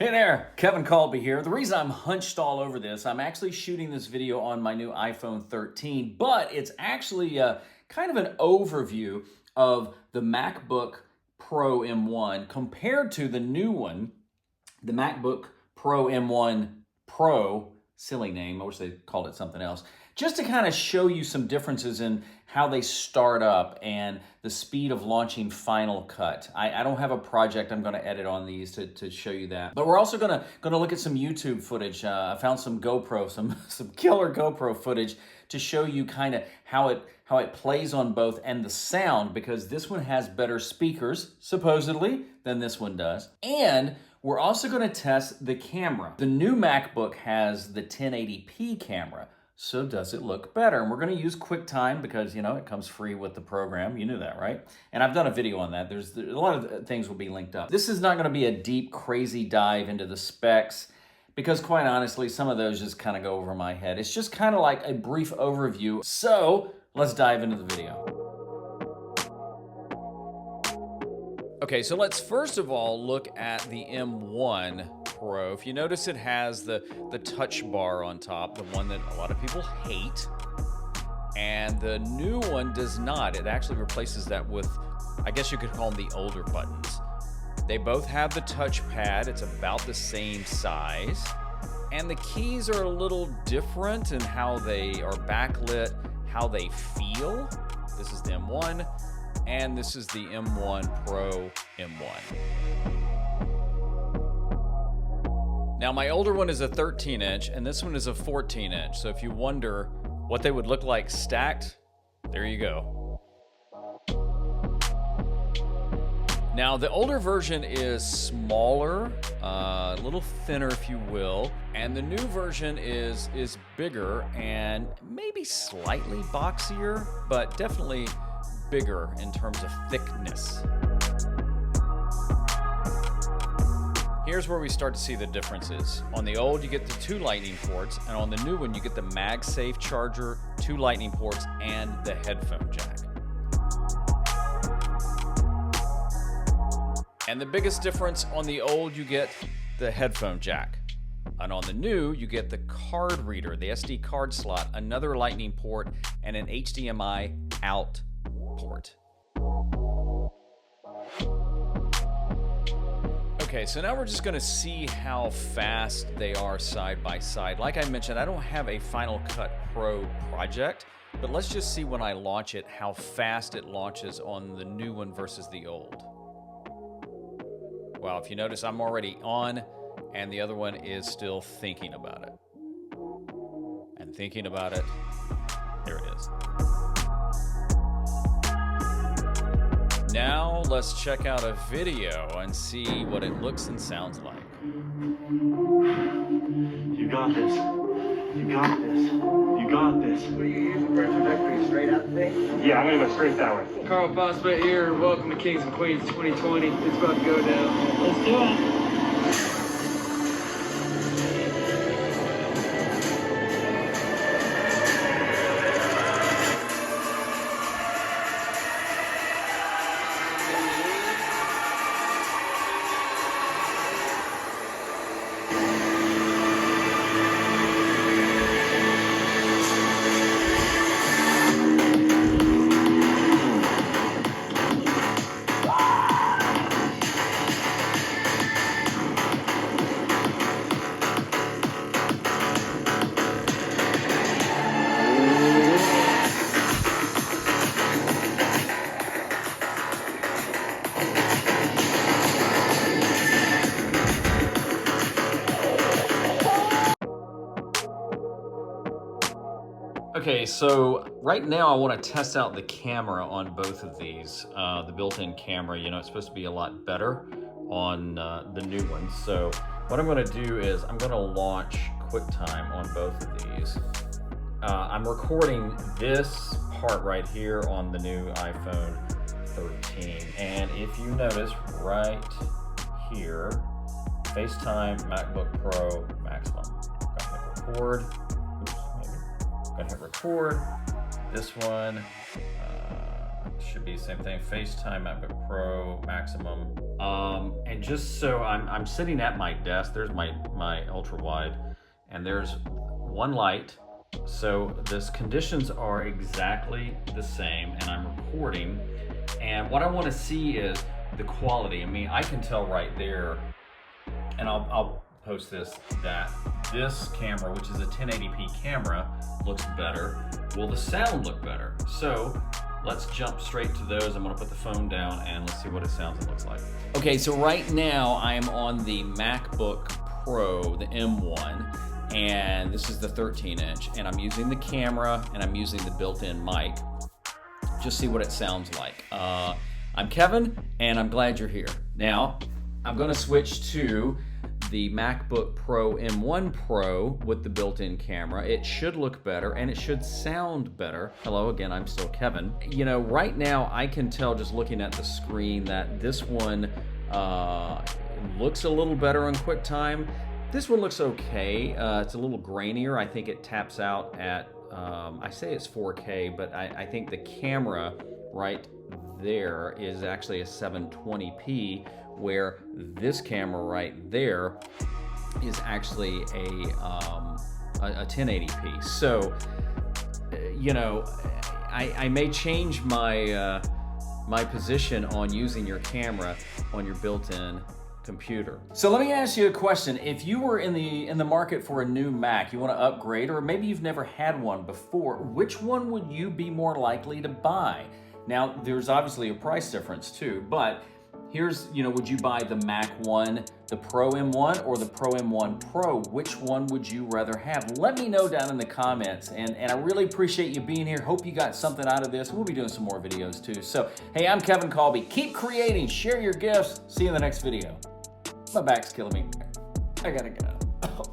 Hey there, Kevin Kolbe here. The reason I'm hunched all over this, I'm actually shooting this video on my new iPhone 13, but it's actually kind of an overview of the MacBook Pro M1 compared to the new one, the MacBook Pro M1 Pro, silly name, I wish they called it something else, just to kind of show you some differences in how they start up and the speed of launching Final Cut. I don't have a project I'm going to edit on these to show you that. But we're also going to look at some YouTube footage. I found some GoPro, some killer GoPro footage to show you kind of how it plays on both and the sound, because this one has better speakers, supposedly, than this one does. And we're also going to test the camera. The new MacBook has the 1080p camera. So does it look better? And we're going to use QuickTime because, you know, it comes free with the program. You knew that, right? And I've done a video on that. There's a lot of things will be linked up. This is not going to be a deep, crazy dive into the specs because, quite honestly, some of those just kind of go over my head. It's just kind of like a brief overview. So let's dive into the video. Okay, so let's first of all look at the M1 Pro. If you notice, it has the touch bar on top, the one that a lot of people hate, and the new one does not. It actually replaces that with, I guess you could call them the older buttons. They both have the touchpad. It's about the same size, and the keys are a little different in how they are backlit, how they feel. This is the M1, and this is the M1 Pro M1. Now, my older one is a 13-inch, and this one is a 14-inch. So if you wonder what they would look like stacked, there you go. Now, the older version is smaller, a little thinner, if you will, and the new version is bigger and maybe slightly boxier, but definitely bigger in terms of thickness. Here's where we start to see the differences. On the old, you get the 2 lightning ports, and on the new one, you get the MagSafe charger, 2 lightning ports, and the headphone jack. And the biggest difference, on the old, you get the headphone jack. And on the new, you get the card reader, the SD card slot, another lightning port, and an HDMI out port. Okay, so now we're just going to see how fast they are side by side. Like I mentioned, I don't have a Final Cut Pro project, but let's just see when I launch it how fast it launches on the new one versus the old. Well, if you notice, I'm already on, and the other one is still thinking about it. And thinking about it, there it is. Now let's check out a video and see what it looks and sounds like. You got this. You got this. You got this. What are you using for a trajectory? Straight out today? Yeah, I'm gonna go straight that way. Carl Prospect here. Welcome to Kings and Queens 2020. It's about to go down. Let's do it. Okay, so right now I want to test out the camera on both of these. The built-in camera, you know, it's supposed to be a lot better on the new ones. So what I'm going to do is I'm going to launch QuickTime on both of these. I'm recording this part right here on the new iPhone 13. And if you notice right here, FaceTime MacBook Pro Maximum. I'm going to hit record. Go ahead and hit record. This one should be the same thing. FaceTime MacBook Pro Maximum. And just so I'm sitting at my desk, there's my ultra wide, and there's one light. So this conditions are exactly the same, and I'm recording. And what I want to see is the quality. I mean, I can tell right there, and I'll post this, that this camera, which is a 1080p camera, looks better. Will the sound look better? So let's jump straight to those. I'm gonna put the phone down and let's see what it sounds and looks like. Okay, so right now I'm on the MacBook Pro, the M1, and this is the 13-inch, and I'm using the camera and I'm using the built-in mic. Just see what it sounds like. I'm Kevin, and I'm glad you're here. Now, I'm gonna switch to the MacBook Pro M1 Pro with the built-in camera. It should look better and it should sound better. Hello again, I'm still Kevin. You know, right now I can tell just looking at the screen that this one looks a little better on QuickTime. This one looks okay. It's a little grainier. I think it taps out at, I say it's 4K, but I think the camera right there is actually a 720p, where this camera right there is actually a 1080p. So, you know, I may change my my position on using your camera on your built-in computer. So let me ask you a question. If you were in the market for a new Mac, you want to upgrade, or maybe you've never had one before, which one would you be more likely to buy? Now, there's obviously a price difference too, but here's, you know, would you buy the Mac 1, the Pro M1, or the Pro M1 Pro? Which one would you rather have? Let me know down in the comments, and I really appreciate you being here. Hope you got something out of this. We'll be doing some more videos too. So, hey, I'm Kevin Kolbe. Keep creating, share your gifts. See you in the next video. My back's killing me. I gotta go.